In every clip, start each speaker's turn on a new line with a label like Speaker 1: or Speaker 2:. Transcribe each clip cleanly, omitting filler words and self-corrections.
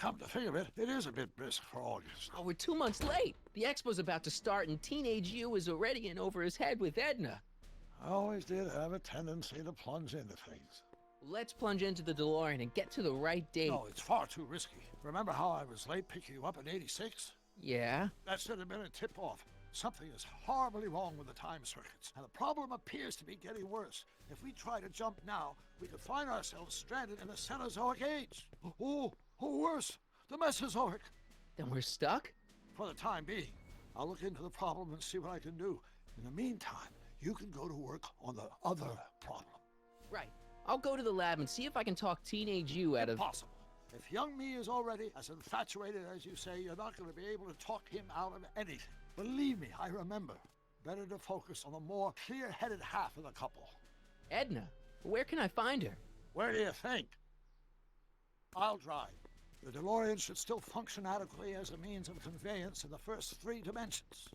Speaker 1: Come to think of it, it is a bit brisk for August.
Speaker 2: Oh, we're 2 months late. The expo's about to start and teenage you is already in over his head with Edna.
Speaker 1: I always did have a tendency to plunge into things.
Speaker 2: Let's plunge into the DeLorean and get to the right date.
Speaker 1: No, it's far too risky. Remember how I was late picking you up in '86?
Speaker 2: Yeah?
Speaker 1: That should have been a tip-off. Something is horribly wrong with the time circuits, and the problem appears to be getting worse. If we try to jump now, we could find ourselves stranded in the Cenozoic age. Or worse, the Mesozoic.
Speaker 2: Then we're stuck?
Speaker 1: For the time being. I'll look into the problem and see what I can do. In the meantime, you can go to work on the other problem.
Speaker 2: Right. I'll go to the lab and see if I can talk teenage you out of...
Speaker 1: Impossible. If young me is already as infatuated as you say, you're not going to be able to talk him out of anything. Believe me, I remember. Better to focus on the more clear-headed half of the couple.
Speaker 2: Edna? Where can I find her?
Speaker 1: Where do you think? I'll drive. The DeLorean should still function adequately as a means of conveyance in the first 3 dimensions.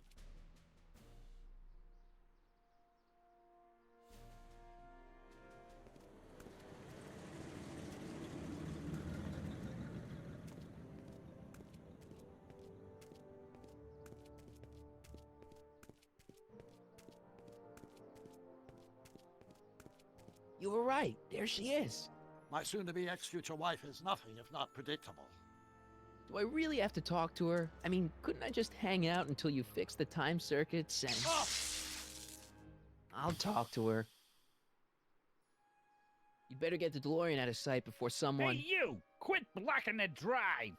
Speaker 2: You were right. There she is.
Speaker 1: My soon-to-be ex-future wife is nothing if not predictable.
Speaker 2: Do I really have to talk to her? I mean, couldn't I just hang out until you fix the time circuits and...
Speaker 1: Oh!
Speaker 2: I'll talk to her. You'd better get the DeLorean out of sight before someone...
Speaker 3: Hey, you! Quit blocking the drive!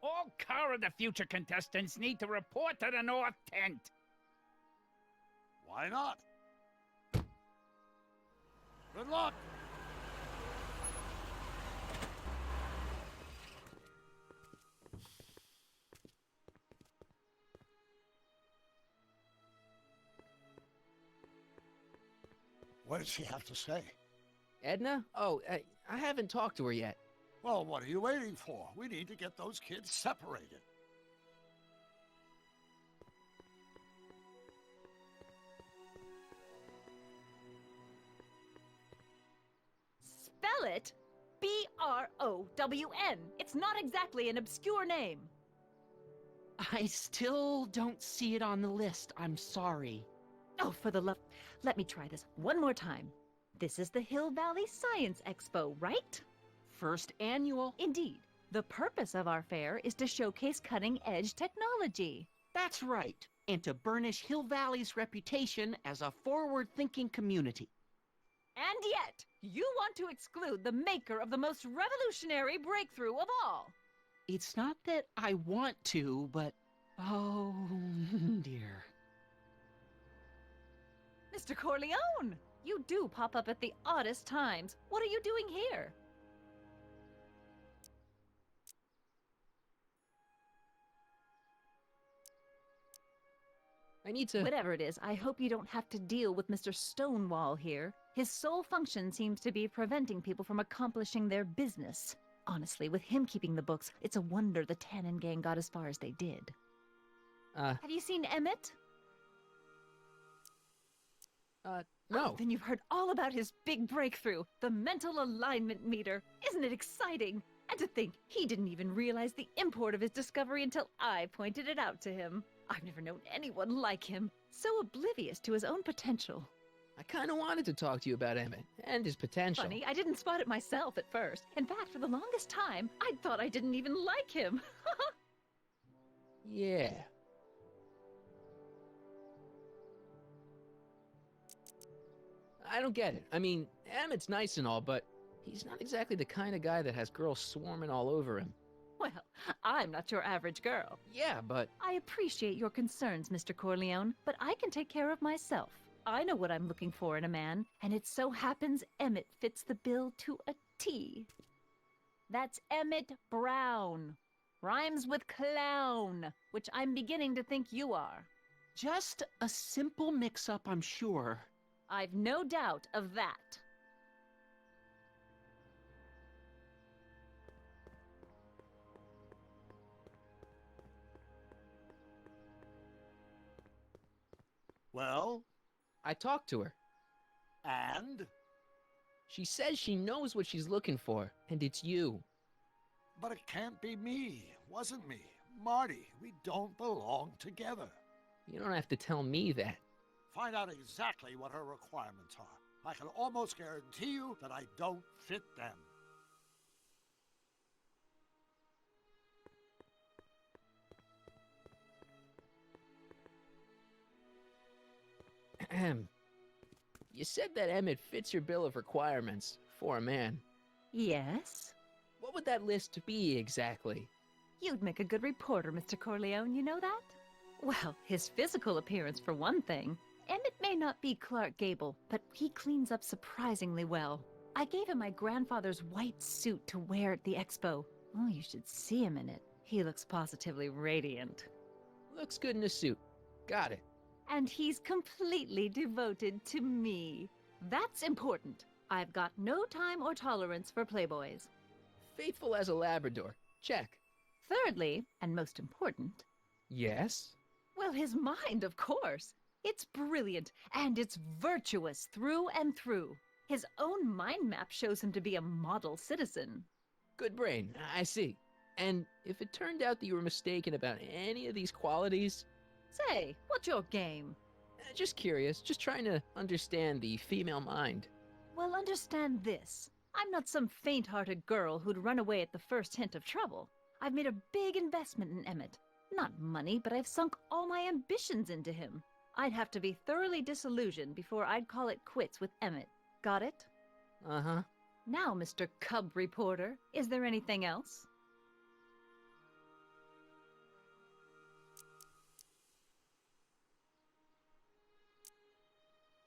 Speaker 3: All Car of the Future contestants need to report to the North Tent.
Speaker 1: Why not? Good luck! What did she have to say?
Speaker 2: Edna? Oh, I haven't talked to her yet.
Speaker 1: Well, what are you waiting for? We need to get those kids separated.
Speaker 4: Spell it B-R-O-W-N. It's not exactly an obscure name.
Speaker 5: I still don't see it on the list. I'm sorry.
Speaker 4: Oh, for the love... Let me try this one more time. This is the Hill Valley Science Expo, right?
Speaker 5: First annual.
Speaker 4: Indeed. The purpose of our fair is to showcase cutting-edge technology.
Speaker 5: That's right. And to burnish Hill Valley's reputation as a forward-thinking community.
Speaker 4: And yet, you want to exclude the maker of the most revolutionary breakthrough of all.
Speaker 5: It's not that I want to, but... oh, dear.
Speaker 4: Mr. Corleone, you do pop up at the oddest times. What are you doing here?
Speaker 2: I need to...
Speaker 4: Whatever it is, I hope you don't have to deal with Mr. Stonewall here. His sole function seems to be preventing people from accomplishing their business. Honestly, with him keeping the books, it's a wonder the Tannen gang got as far as they did. Have you seen Emmett?
Speaker 2: No.
Speaker 4: Oh, then you've heard all about his big breakthrough, the mental alignment meter. Isn't it exciting? And to think, he didn't even realize the import of his discovery until I pointed it out to him. I've never known anyone like him, so oblivious to his own potential.
Speaker 2: I kind of wanted to talk to you about Emmett and his potential.
Speaker 4: Funny, I didn't spot it myself at first. In fact, for the longest time, I thought I didn't even like him.
Speaker 2: Yeah. I don't get it. I mean, Emmett's nice and all, but he's not exactly the kind of guy that has girls swarming all over him.
Speaker 4: Well, I'm not your average girl.
Speaker 2: Yeah, but...
Speaker 4: I appreciate your concerns, Mr. Corleone, but I can take care of myself. I know what I'm looking for in a man, and it so happens Emmett fits the bill to a T. That's Emmett Brown. Rhymes with clown, which I'm beginning to think you are.
Speaker 5: Just a simple mix-up, I'm sure.
Speaker 4: I've no doubt of that.
Speaker 1: Well?
Speaker 2: I talked to her.
Speaker 1: And?
Speaker 2: She says she knows what she's looking for, and it's you.
Speaker 1: But it can't be me. Wasn't me. Marty, we don't belong together.
Speaker 2: You don't have to tell me that.
Speaker 1: Find out exactly what her requirements are. I can almost guarantee you that I don't fit them.
Speaker 2: Ahem. You said that Emmett fits your bill of requirements for a man.
Speaker 4: Yes?
Speaker 2: What would that list be exactly?
Speaker 4: You'd make a good reporter, Mr. Corleone, you know that? Well, his physical appearance for one thing. Emmett may not be Clark Gable, but he cleans up surprisingly well. I gave him my grandfather's white suit to wear at the expo. Oh, you should see him in it. He looks positively radiant.
Speaker 2: Looks good in a suit. Got it.
Speaker 4: And he's completely devoted to me. That's important. I've got no time or tolerance for playboys.
Speaker 2: Faithful as a Labrador. Check.
Speaker 4: Thirdly, and most important,
Speaker 2: Yes?
Speaker 4: well, his mind, of course. It's brilliant, and it's virtuous through and through. His own mind map shows him to be a model citizen.
Speaker 2: Good brain. I see. And if it turned out that you were mistaken about any of these qualities,
Speaker 4: Say, what's your game?
Speaker 2: just curious, just trying to understand the female mind.
Speaker 4: Well, understand this. I'm not some faint-hearted girl who'd run away at the first hint of trouble. I've made a big investment in Emmett. Not money, but I've sunk all my ambitions into him. I'd have to be thoroughly disillusioned before I'd call it quits with Emmett. Got it?
Speaker 2: Uh-huh.
Speaker 4: Now, Mr. Cub Reporter, is there anything else?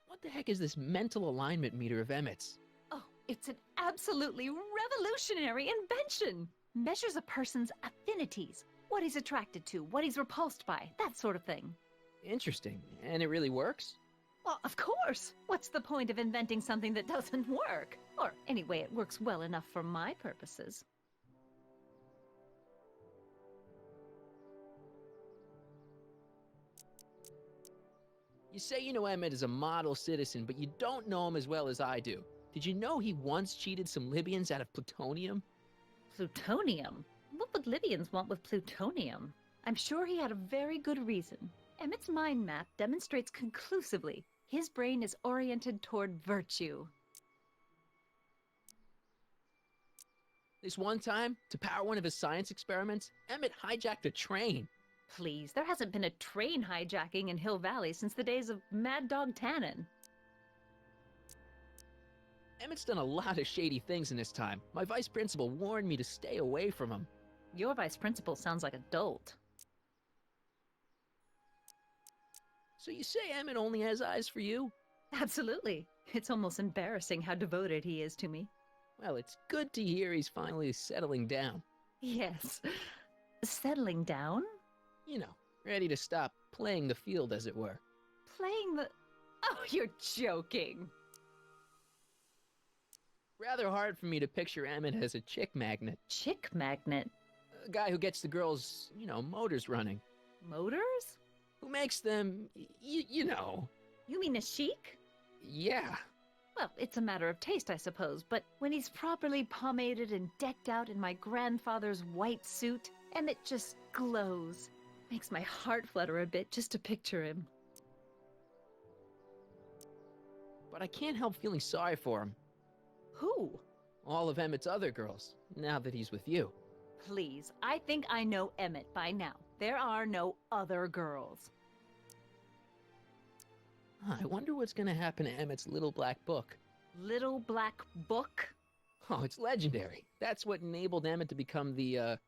Speaker 2: What the heck is this mental alignment meter of Emmett's?
Speaker 4: Oh, it's an absolutely revolutionary invention! Measures a person's affinities, what he's attracted to, what he's repulsed by, that sort of thing.
Speaker 2: Interesting. And it really works?
Speaker 4: Well, of course! What's the point of inventing something that doesn't work? Or, anyway, it works well enough for my purposes.
Speaker 2: You say you know Emmett is a model citizen, but you don't know him as well as I do. Did you know he once cheated some Libyans out of plutonium?
Speaker 4: Plutonium? What would Libyans want with plutonium? I'm sure he had a very good reason. Emmett's mind map demonstrates conclusively his brain is oriented toward virtue.
Speaker 2: This one time, to power one of his science experiments, Emmett hijacked a train.
Speaker 4: Please, there hasn't been a train hijacking in Hill Valley since the days of Mad Dog Tannen.
Speaker 2: Emmett's done a lot of shady things in his time. My vice principal warned me to stay away from him.
Speaker 4: Your vice principal sounds like a dolt.
Speaker 2: So you say Emmett only has eyes for you?
Speaker 4: Absolutely. It's almost embarrassing how devoted he is to me.
Speaker 2: Well, it's good to hear he's finally settling down.
Speaker 4: Yes. Settling down?
Speaker 2: You know, ready to stop playing the field, as it were.
Speaker 4: Playing the... Oh, you're joking.
Speaker 2: Rather hard for me to picture Emmett as a chick magnet.
Speaker 4: Chick magnet?
Speaker 2: A guy who gets the girls, motors running.
Speaker 4: Motors?
Speaker 2: Who makes them, you know.
Speaker 4: You mean a chic?
Speaker 2: Yeah.
Speaker 4: Well, it's a matter of taste, I suppose, but when he's properly pomaded and decked out in my grandfather's white suit, Emmett just glows. Makes my heart flutter a bit just to picture him.
Speaker 2: But I can't help feeling sorry for him.
Speaker 4: Who?
Speaker 2: All of Emmett's other girls, now that he's with you.
Speaker 4: Please, I think I know Emmett by now. There are no other girls.
Speaker 2: I wonder what's gonna happen to Emmett's little black book.
Speaker 4: Little black book?
Speaker 2: Oh, it's legendary. That's what enabled Emmett to become the,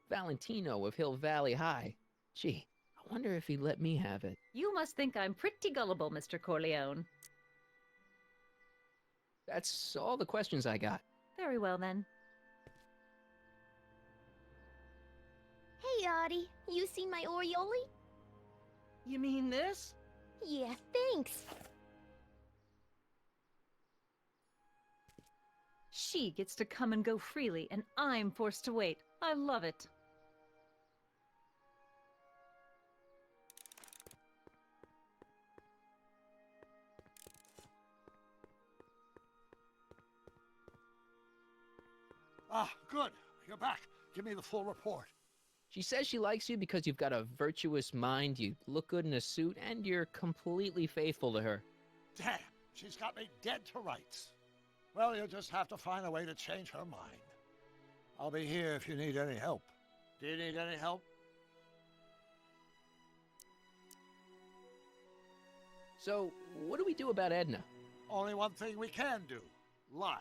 Speaker 2: Valentino of Hill Valley High. Gee, I wonder if he'd let me have it.
Speaker 4: You must think I'm pretty gullible, Mr. Corleone.
Speaker 2: That's all the questions I got.
Speaker 4: Very well, then.
Speaker 6: Hey, Audie, you seen my Oriole?
Speaker 5: You mean this?
Speaker 6: Yeah, thanks.
Speaker 4: She gets to come and go freely, and I'm forced to wait. I love it.
Speaker 1: Ah, good. You're back. Give me the full report.
Speaker 2: She says she likes you because you've got a virtuous mind, you look good in a suit, and you're completely faithful to her.
Speaker 1: Damn, she's got me dead to rights. Well, you'll just have to find a way to change her mind. I'll be here if you need any help. Do you need any help?
Speaker 2: So, what do we do about Edna?
Speaker 1: Only one thing we can do. Lie.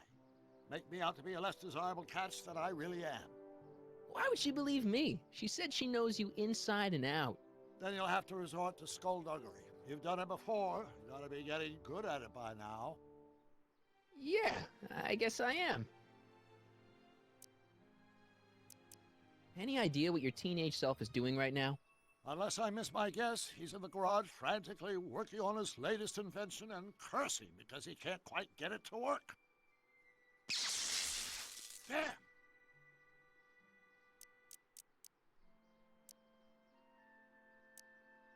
Speaker 1: Make me out to be a less desirable catch than I really am.
Speaker 2: Why would she believe me? She said she knows you inside and out.
Speaker 1: Then you'll have to resort to skullduggery. You've done it before. You gotta be getting good at it by now.
Speaker 2: Yeah, I guess I am. Any idea what your teenage self is doing right now?
Speaker 1: Unless I miss my guess, he's in the garage frantically working on his latest invention and cursing because he can't quite get it to work. Damn!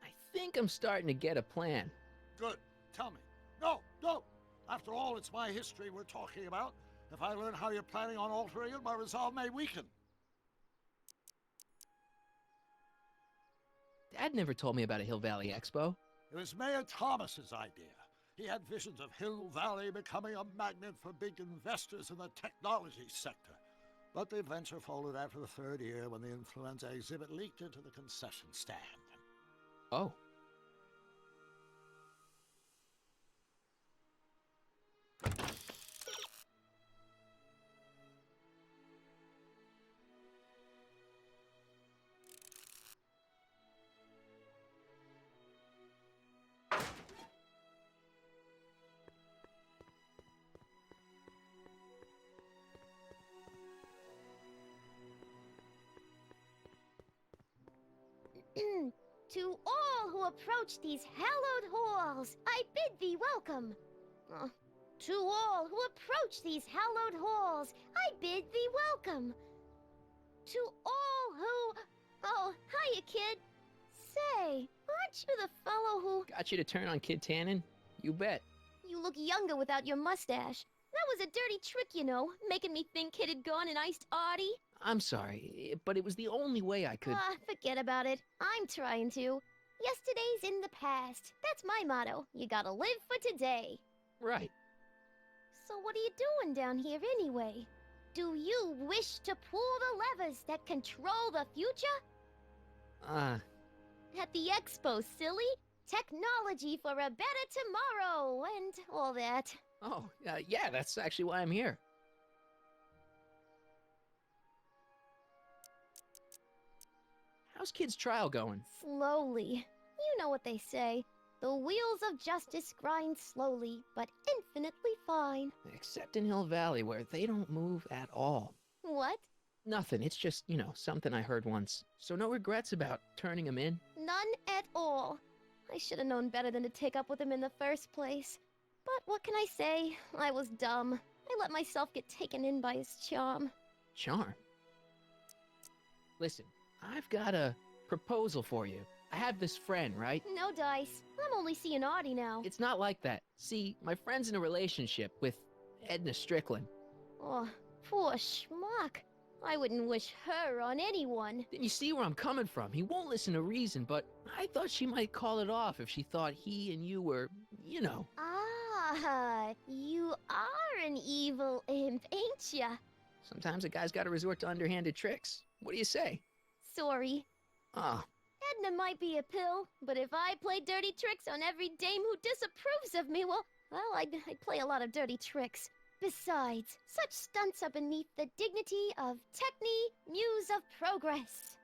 Speaker 2: I think I'm starting to get a plan.
Speaker 1: Good. Tell me. No, don't! After all, it's my history we're talking about. If I learn how you're planning on altering it, my resolve may weaken.
Speaker 2: Dad never told me about a Hill Valley Expo.
Speaker 1: It was Mayor Thomas's idea. He had visions of Hill Valley becoming a magnet for big investors in the technology sector. But the venture folded after the third year when the influenza exhibit leaked into the concession stand.
Speaker 2: Oh.
Speaker 6: To all who approach these hallowed halls, I bid thee welcome. To all who approach these hallowed halls, I bid thee welcome. To all who... Oh, hiya, kid. Say, aren't you the fellow who...
Speaker 2: Got you to turn on Kid Tannen? You bet.
Speaker 6: You look younger without your mustache. That was a dirty trick, you know, making me think Kid had gone and iced Artie.
Speaker 2: I'm sorry, but it was the only way I could...
Speaker 6: Forget about it. I'm trying to. Yesterday's in the past. That's my motto. You gotta live for today.
Speaker 2: Right.
Speaker 6: So what are you doing down here anyway? Do you wish to pull the levers that control the future? At the expo, silly. Technology for a better tomorrow and all that.
Speaker 2: Oh, yeah, that's actually why I'm here. How's Kid's trial going?
Speaker 6: Slowly. You know what they say. The wheels of justice grind slowly, but infinitely fine.
Speaker 2: Except in Hill Valley, where they don't move at all.
Speaker 6: What?
Speaker 2: Nothing, it's just, something I heard once. So no regrets about turning him in?
Speaker 6: None at all. I should have known better than to take up with him in the first place. But what can I say? I was dumb. I let myself get taken in by his charm.
Speaker 2: Charm? Listen, I've got a proposal for you. I have this friend, right?
Speaker 6: No dice. I'm only seeing Artie now.
Speaker 2: It's not like that. See, my friend's in a relationship with Edna Strickland.
Speaker 6: Oh, poor schmuck. I wouldn't wish her on anyone.
Speaker 2: Then you see where I'm coming from. He won't listen to reason, but I thought she might call it off if she thought he and you were,
Speaker 6: Ah, you are an evil imp, ain't ya?
Speaker 2: Sometimes a guy's gotta resort to underhanded tricks. What do you say?
Speaker 6: Sorry.
Speaker 2: Ah.
Speaker 6: Edna might be a pill, but if I play dirty tricks on every dame who disapproves of me, well, I'd play a lot of dirty tricks. Besides, such stunts are beneath the dignity of Techne, Muse of Progress.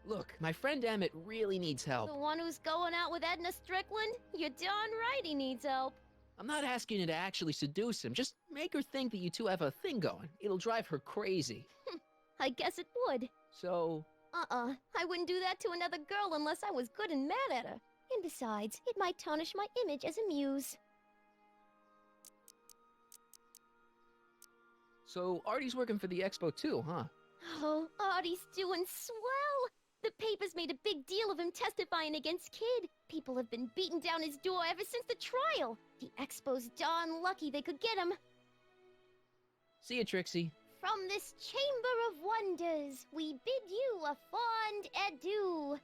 Speaker 2: Look, my friend Emmett really needs help.
Speaker 6: The one who's going out with Edna Strickland? You're darn right he needs help.
Speaker 2: I'm not asking you to actually seduce him. Just make her think that you two have a thing going. It'll drive her crazy.
Speaker 6: I guess it would.
Speaker 2: So...
Speaker 6: I wouldn't do that to another girl unless I was good and mad at her. And besides, it might tarnish my image as a muse.
Speaker 2: So Artie's working for the expo too, huh?
Speaker 6: Oh, Artie's doing swell! The papers made a big deal of him testifying against Kid. People have been beating down his door ever since the trial. The expo's darn lucky they could get him.
Speaker 2: See you, Trixie.
Speaker 6: From this chamber of wonders, we bid you a fond adieu.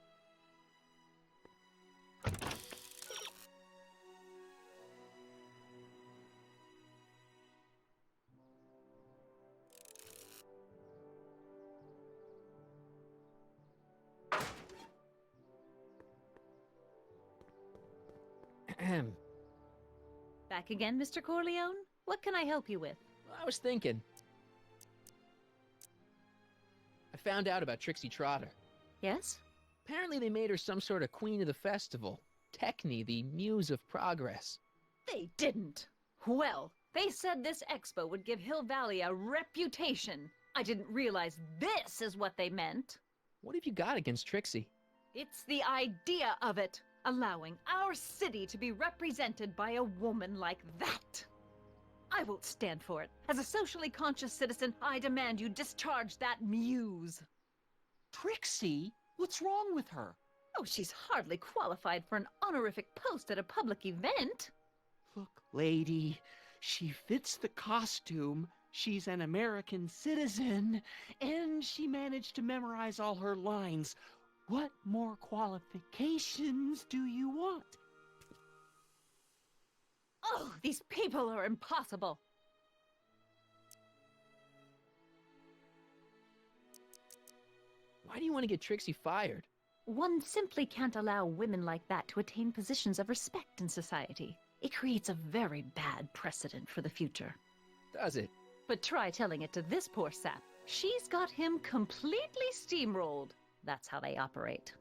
Speaker 2: Ahem.
Speaker 4: Back again, Mr. Corleone? What can I help you with?
Speaker 2: I was thinking. I found out about Trixie Trotter.
Speaker 4: Yes?
Speaker 2: Apparently they made her some sort of queen of the festival. Techne, the muse of progress.
Speaker 4: They didn't. Well, they said this expo would give Hill Valley a reputation. I didn't realize this is what they meant.
Speaker 2: What have you got against Trixie?
Speaker 4: It's the idea of it, allowing our city to be represented by a woman like that. I won't stand for it. As a socially conscious citizen, I demand you discharge that muse.
Speaker 5: Trixie? What's wrong with her?
Speaker 4: Oh, she's hardly qualified for an honorific post at a public event.
Speaker 5: Look, lady, she fits the costume. She's an American citizen, and she managed to memorize all her lines. What more qualifications do you want?
Speaker 4: Oh, these people are impossible.
Speaker 2: Why do you want to get Trixie fired?
Speaker 4: One simply can't allow women like that to attain positions of respect in society. It creates a very bad precedent for the future.
Speaker 2: Does it?
Speaker 4: But try telling it to this poor sap. She's got him completely steamrolled. That's how they operate.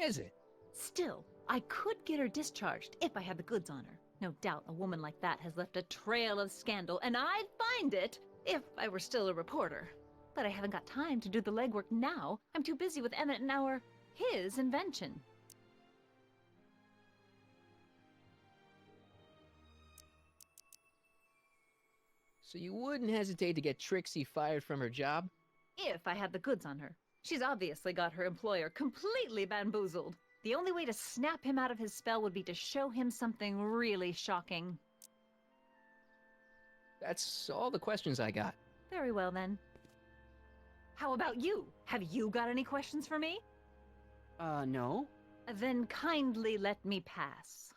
Speaker 2: Is it?
Speaker 4: Still, I could get her discharged if I had the goods on her. No doubt a woman like that has left a trail of scandal, and I'd find it if I were still a reporter. But I haven't got time to do the legwork now. I'm too busy with Emmett and his invention.
Speaker 2: So you wouldn't hesitate to get Trixie fired from her job?
Speaker 4: If I had the goods on her. She's obviously got her employer completely bamboozled. The only way to snap him out of his spell would be to show him something really shocking.
Speaker 2: That's all the questions I got.
Speaker 4: Very well, then. How about you? Have you got any questions for me?
Speaker 5: No.
Speaker 4: Then kindly let me pass.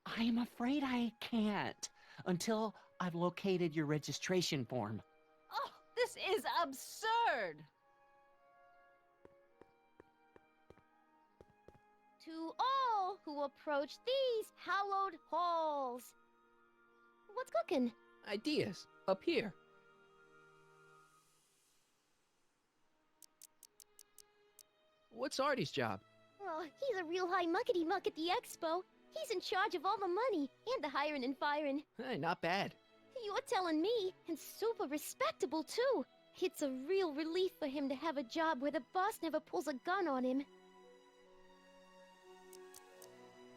Speaker 5: I am afraid I can't until I've located your registration form.
Speaker 4: Oh, this is absurd!
Speaker 6: To all who approach these hallowed halls. What's cooking?
Speaker 2: Ideas. Up here. What's Artie's job?
Speaker 6: Well, he's a real high muckety-muck at the expo. He's in charge of all the money and the hiring and firing.
Speaker 2: Hey, not bad.
Speaker 6: You're telling me, and super respectable too. It's a real relief for him to have a job where the boss never pulls a gun on him.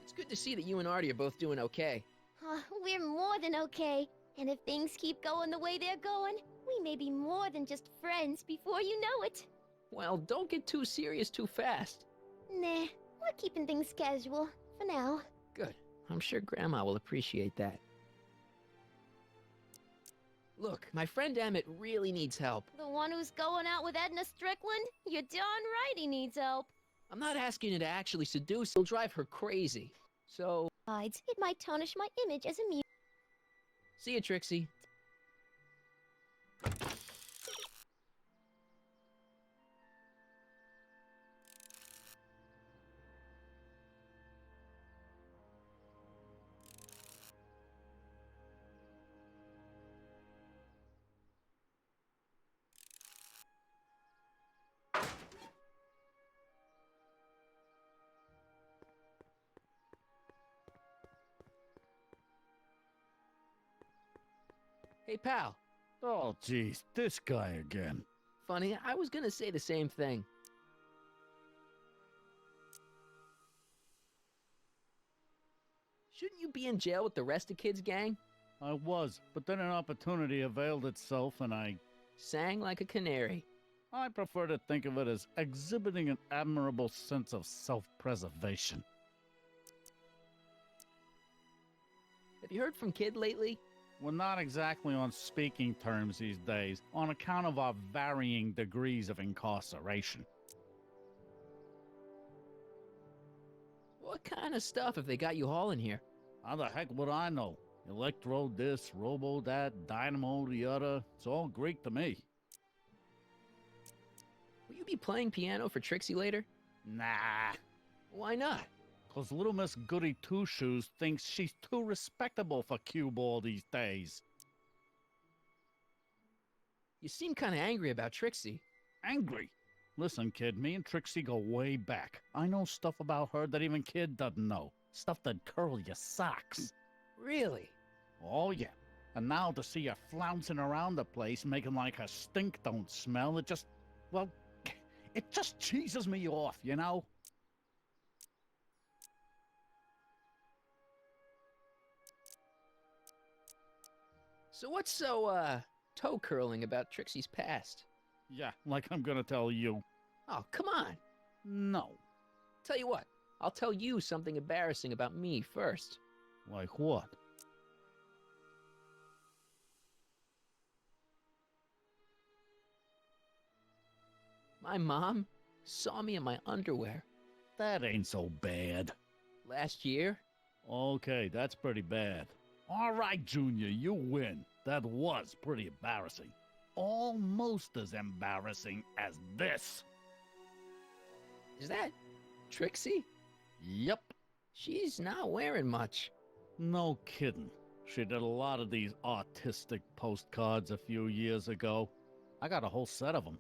Speaker 2: It's good to see that you and Artie are both doing okay.
Speaker 6: We're more than okay. And if things keep going the way they're going, we may be more than just friends before you know it.
Speaker 2: Well, don't get too serious too fast.
Speaker 6: Nah, we're keeping things casual, for now.
Speaker 2: Good. I'm sure Grandma will appreciate that. Look, my friend Emmett really needs help.
Speaker 6: The one who's going out with Edna Strickland? You're darn right he needs help.
Speaker 2: I'm not asking you to actually seduce her. It'll drive her crazy. So,
Speaker 6: Besides, it might tarnish my image as a mute.
Speaker 2: see you, Trixie. Hey, pal.
Speaker 7: Oh, geez, this guy again.
Speaker 2: Funny, I was gonna say the same thing. Shouldn't you be in jail with the rest of Kid's gang?
Speaker 7: I was, but then an opportunity availed itself and I
Speaker 2: Sang like a canary.
Speaker 7: prefer to think of it as exhibiting an admirable sense of self-preservation.
Speaker 2: Have you heard from Kid lately?
Speaker 7: We're not exactly on speaking terms these days on account of our varying degrees of incarceration.
Speaker 2: What kind of stuff have they got you hauling here?
Speaker 7: How the heck would I know? Electro this, robo that, dynamo the other. It's all Greek to me.
Speaker 2: Will you be playing piano for Trixie later?
Speaker 7: Nah,
Speaker 2: Why not?
Speaker 7: 'cause little Miss Goody Two-Shoes thinks she's too respectable for cue ball these days.
Speaker 2: You seem kind of angry about Trixie.
Speaker 7: Angry. Listen, kid, me and Trixie go way back. I know stuff about her that even kid doesn't know. Stuff that curl your socks.
Speaker 2: Really?
Speaker 7: Oh, yeah. And now to see her flouncing around the place, making like her stink don't smell, it just, well, it just cheeses me off, you know?
Speaker 2: So what's so, toe curling about Trixie's past?
Speaker 7: Yeah, like I'm gonna tell you.
Speaker 2: Oh, come on.
Speaker 7: No.
Speaker 2: Tell you what, I'll tell you something embarrassing about me first.
Speaker 7: Like what?
Speaker 2: My mom saw me in my underwear
Speaker 7: That ain't so bad.
Speaker 2: last year.
Speaker 7: Okay, that's pretty bad. All right, Junior, you win. That was pretty embarrassing. Almost as embarrassing as this.
Speaker 2: Is that Trixie?
Speaker 7: Yep.
Speaker 2: She's not wearing much.
Speaker 7: No kidding. She did a lot of these artistic postcards a few years ago. I got a whole set of them.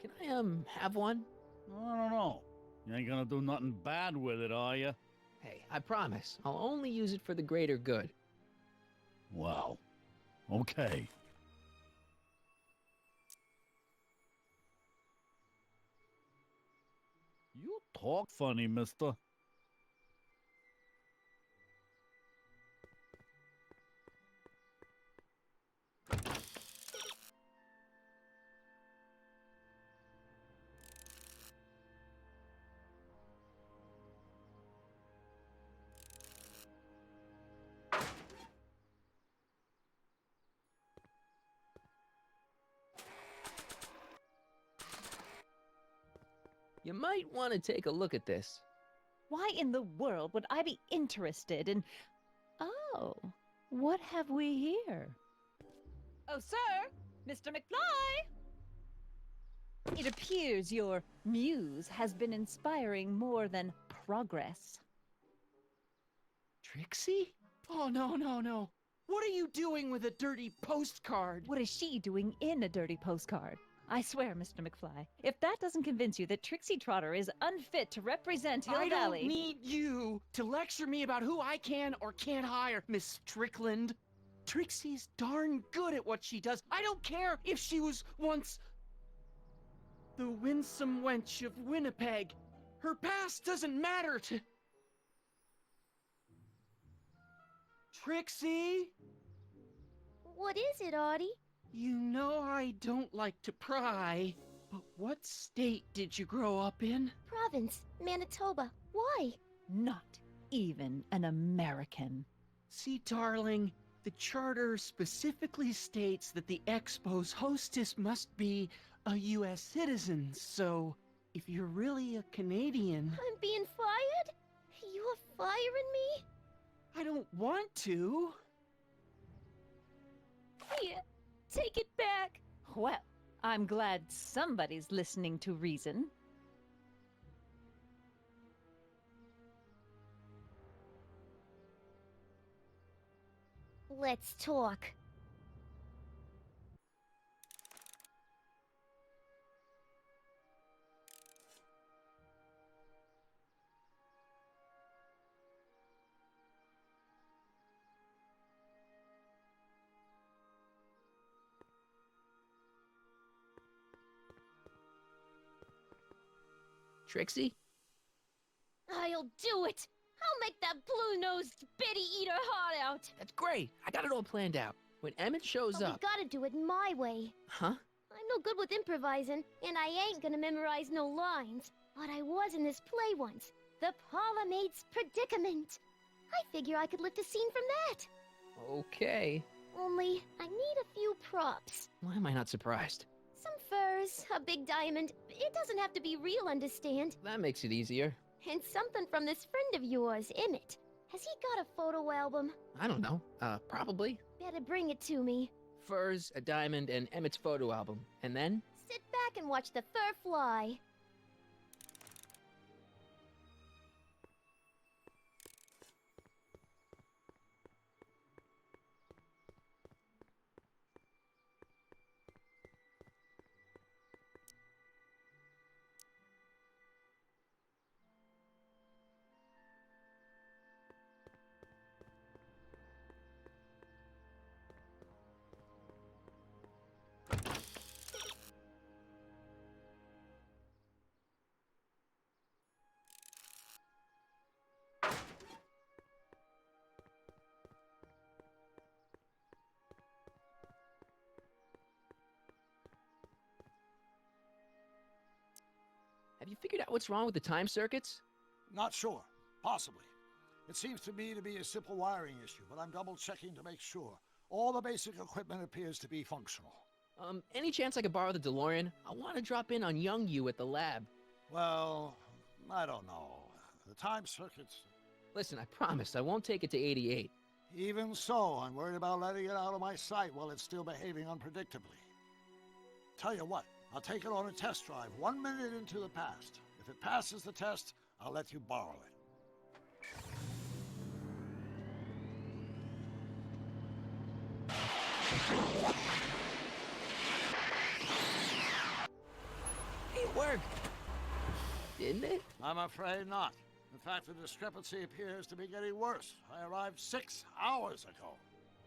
Speaker 2: Can I, have one?
Speaker 7: I don't know. You ain't gonna do nothing bad with it, are you?
Speaker 2: Hey, I promise. I'll only use it for the greater good.
Speaker 7: Wow. Okay. You talk funny, mister.
Speaker 2: You might want to take a look at this.
Speaker 4: Why in the world would I be interested in... Oh, what have we here? Oh, sir! Mr. McFly! It appears your muse has been inspiring more than progress.
Speaker 5: Trixie? Oh, no, no, no. What are you doing with a dirty postcard?
Speaker 4: What is she doing in a dirty postcard? I swear, Mr. McFly, if that doesn't convince you that Trixie Trotter is unfit to represent Hill
Speaker 5: I
Speaker 4: Valley...
Speaker 5: don't need you to lecture me about who I can or can't hire, Miss Strickland. Trixie's darn good at what she does. I don't care if she was once the winsome wench of Winnipeg. Her past doesn't matter to... Trixie?
Speaker 6: What is it, Audie?
Speaker 5: You know I don't like to pry, but what state did you grow up in?
Speaker 6: Province, Manitoba. Why?
Speaker 4: Not even an American.
Speaker 5: See, darling, the charter specifically states that the Expo's hostess must be a U.S. citizen, so if you're really a Canadian...
Speaker 6: I'm being fired? You are firing me?
Speaker 5: I don't want to.
Speaker 6: Here, take it back.
Speaker 4: Well, I'm glad somebody's listening to reason.
Speaker 6: Let's talk.
Speaker 2: Trixie?
Speaker 6: I'll do it. I'll make that blue-nosed bitty eat her heart out.
Speaker 2: That's great. I got it all planned out. When Emmett shows
Speaker 6: But we
Speaker 2: up...
Speaker 6: gotta do it my way.
Speaker 2: Huh?
Speaker 6: I'm no good with improvising, and I ain't gonna memorize no lines. But I was in this play once. The Parlor Maid's Predicament. I figure I could lift a scene from that.
Speaker 2: Okay.
Speaker 6: Only, I need a few props.
Speaker 2: Why am I not surprised?
Speaker 6: Some furs, a big diamond. It doesn't have to be real, understand?
Speaker 2: That makes it easier.
Speaker 6: And something from this friend of yours, Emmett. Has he got a photo album?
Speaker 2: I don't know. Probably.
Speaker 6: Better bring it to me.
Speaker 2: Furs, a diamond, and Emmett's photo album. And then?
Speaker 6: Sit back and watch the fur fly.
Speaker 2: Have you figured out what's wrong with the time circuits?
Speaker 1: Not sure. Possibly. It seems to me to be a simple wiring issue, but I'm double-checking to make sure. All the basic equipment appears to be functional.
Speaker 2: Any chance I could borrow the DeLorean? I want to drop in on young you at the lab.
Speaker 1: Well, I don't know. The time circuits...
Speaker 2: Listen, I promise I won't take it to 88.
Speaker 1: Even so, I'm worried about letting it out of my sight while it's still behaving unpredictably. Tell you what, I'll take it on a test drive 1 minute into the past. If it passes the test, I'll let you borrow it.
Speaker 2: It worked! Didn't it?
Speaker 1: I'm afraid not. In fact, the discrepancy appears to be getting worse. I arrived 6 hours ago.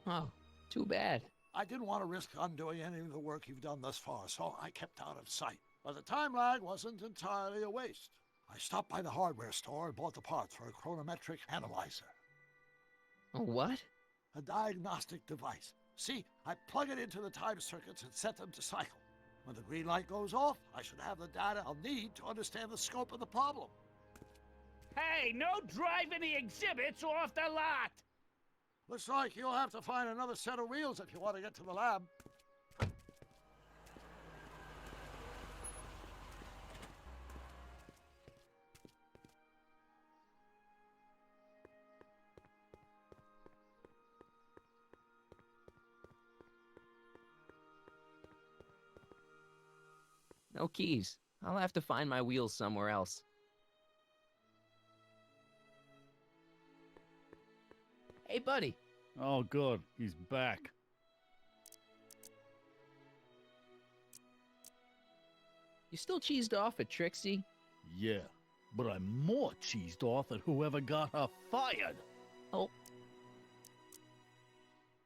Speaker 2: Oh, too bad.
Speaker 1: I didn't want to risk undoing any of the work you've done thus far, so I kept out of sight. But the time lag wasn't entirely a waste. I stopped by the hardware store and bought the parts for a chronometric analyzer.
Speaker 2: A what?
Speaker 1: A diagnostic device. See, I plug it into the time circuits and set them to cycle. When the green light goes off, I should have the data I'll need to understand the scope of the problem.
Speaker 3: Hey, no driving the exhibits off the lot!
Speaker 1: Looks like you'll have to find another set of wheels if you want to get to the lab.
Speaker 2: No keys. I'll have to find my wheels somewhere else. Hey, buddy.
Speaker 7: Oh, good. He's back.
Speaker 2: You still cheesed off at Trixie?
Speaker 7: Yeah, but I'm more cheesed off at whoever got her fired.
Speaker 2: Oh.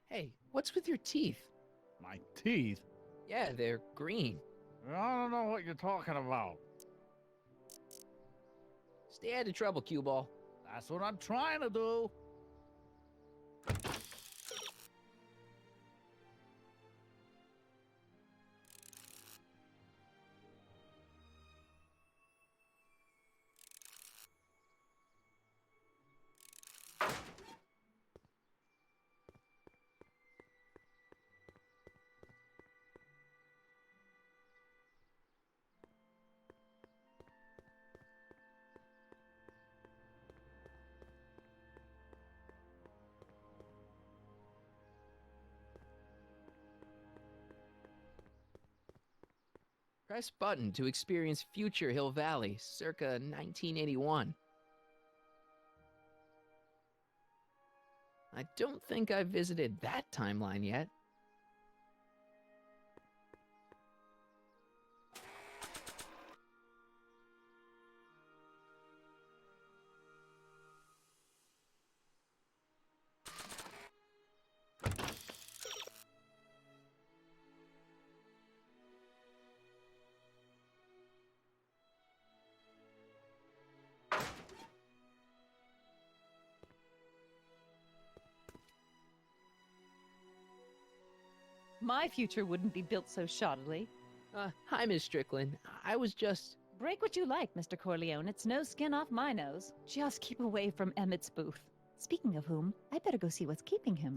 Speaker 2: Hey, what's with your teeth?
Speaker 7: My teeth?
Speaker 2: Yeah, they're green.
Speaker 7: I don't know what you're talking about.
Speaker 2: Stay out of trouble, cue ball.
Speaker 7: That's what I'm trying to do.
Speaker 2: Press button to experience future Hill Valley, circa 1981. I don't think I've visited that timeline yet.
Speaker 4: My future wouldn't be built so shoddily.
Speaker 2: Hi, Miss Strickland. I was just...
Speaker 4: Break what you like, Mr. Corleone. It's no skin off my nose. Just keep away from Emmett's booth. Speaking of whom, I better go see what's keeping him.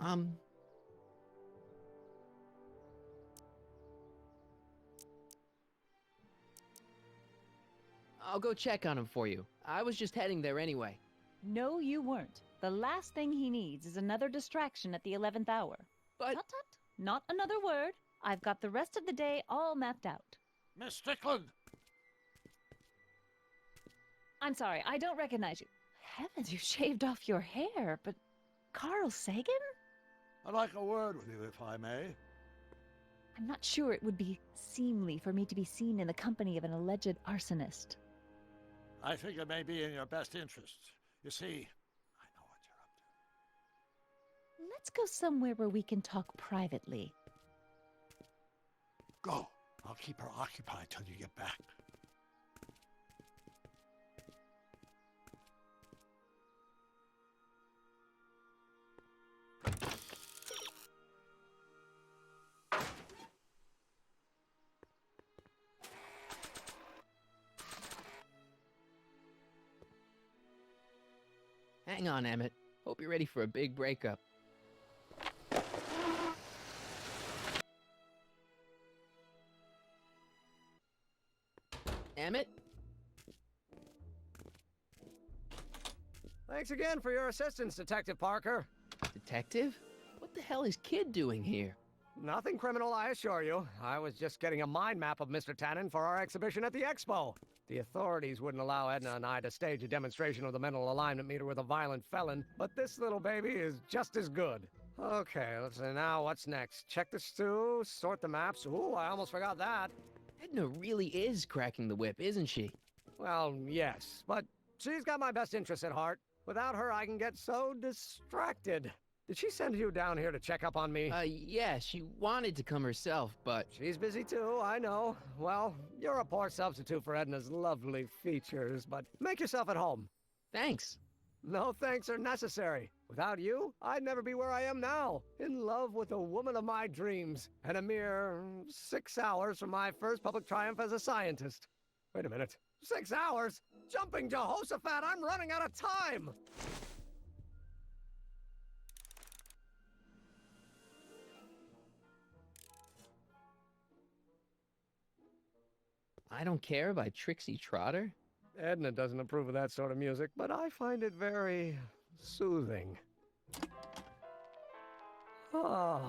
Speaker 2: I'll go check on him for you. I was just heading there anyway.
Speaker 4: No, you weren't. The last thing he needs is another distraction at the 11th hour.
Speaker 2: But
Speaker 4: Tut tut. Not another word. I've got the rest of the day all mapped out.
Speaker 1: Miss Strickland!
Speaker 4: I'm sorry, I don't recognize you. Heavens, you shaved off your hair, but Carl Sagan?
Speaker 1: I'd like a word with you, if I may.
Speaker 4: I'm not sure it would be seemly for me to be seen in the company of an alleged arsonist.
Speaker 1: I think it may be in your best interests. You see, I know what you're up to.
Speaker 4: Let's go somewhere where we can talk privately.
Speaker 1: Go. I'll keep her occupied till you get back.
Speaker 2: hang on, Emmett. Hope you're ready for a big breakup. Emmett?
Speaker 8: Thanks again for your assistance, Detective Parker.
Speaker 2: Detective? What the hell is Kid doing here?
Speaker 8: Nothing criminal, I assure you. I was just getting a mind map of Mr. Tannen for our exhibition at the Expo. The authorities wouldn't allow Edna and I to stage a demonstration of the mental alignment meter with a violent felon, but this little baby is just as good. Okay, let's see now, what's next? Check the stew, sort the maps. Ooh, I almost forgot that.
Speaker 2: Edna really is cracking the whip, isn't she?
Speaker 8: Well, yes, but she's got my best interests at heart. Without her, I can get so distracted. Did she send you down here to check up on me?
Speaker 2: Yeah, she wanted to come herself, but...
Speaker 8: She's busy too, I know. Well, you're a poor substitute for Edna's lovely features, but make yourself at home.
Speaker 2: Thanks.
Speaker 8: No thanks are necessary. Without you, I'd never be where I am now, in love with the woman of my dreams, and a mere 6 hours from my first public triumph as a scientist. Wait a minute. 6 hours? Jumping Jehoshaphat, I'm running out of time!
Speaker 2: I Don't Care by Trixie Trotter?
Speaker 8: Edna doesn't approve of that sort of music, but I find it very soothing. Oh.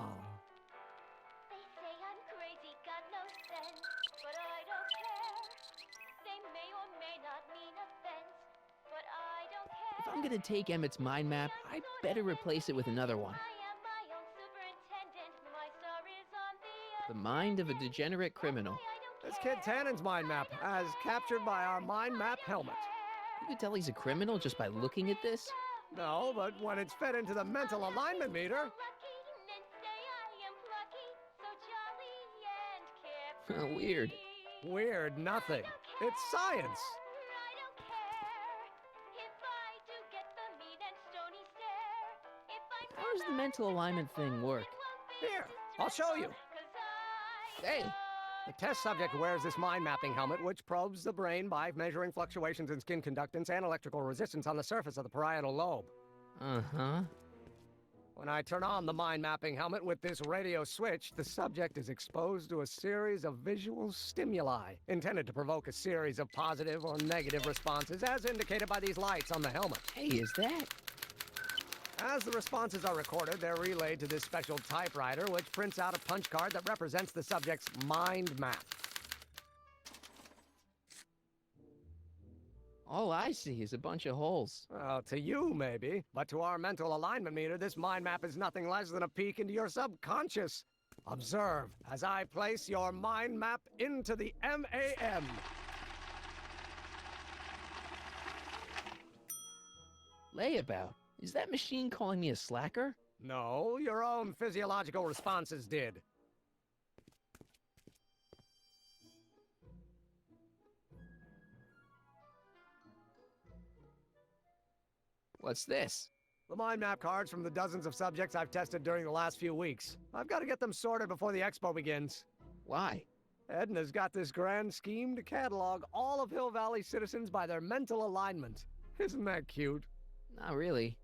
Speaker 6: They say I'm crazy, got no sense, but I don't care. They may or may not mean offense, but I don't care.
Speaker 2: If I'm gonna take Emmett's mind map, I better replace it with another one.
Speaker 6: I am my own superintendent. My star is on the
Speaker 2: The mind of a degenerate criminal.
Speaker 8: This kid Tannen's mind map, as captured by our mind map helmet.
Speaker 2: You could tell he's a criminal just by looking at this?
Speaker 8: No, but when it's fed into the mental alignment meter...
Speaker 2: Weird.
Speaker 8: Weird nothing. It's science.
Speaker 2: How does the mental alignment thing work?
Speaker 8: Here, I'll show you.
Speaker 2: Hey!
Speaker 8: The test subject wears this mind mapping helmet, which probes the brain by measuring fluctuations in skin conductance and electrical resistance on the surface of the parietal lobe.
Speaker 2: Uh-huh.
Speaker 8: When I turn on the mind mapping helmet with this radio switch, the subject is exposed to a series of visual stimuli, intended to provoke a series of positive or negative responses, as indicated by these lights on the helmet.
Speaker 2: Hey, is that?
Speaker 8: As the responses are recorded, they're relayed to this special typewriter, which prints out a punch card that represents the subject's mind map.
Speaker 2: All I see is a bunch of holes.
Speaker 8: Well, to you, maybe. But to our mental alignment meter, this mind map is nothing less than a peek into your subconscious. Observe as I place your mind map into the MAM.
Speaker 2: Layabout. Is that machine calling me a slacker?
Speaker 8: No, your own physiological responses did.
Speaker 2: What's this?
Speaker 8: The mind map cards from the dozens of subjects I've tested during the last few weeks. I've got to get them sorted before the expo begins.
Speaker 2: Why?
Speaker 8: Edna's got this grand scheme to catalog all of Hill Valley citizens by their mental alignment. Isn't that cute?
Speaker 2: Not really.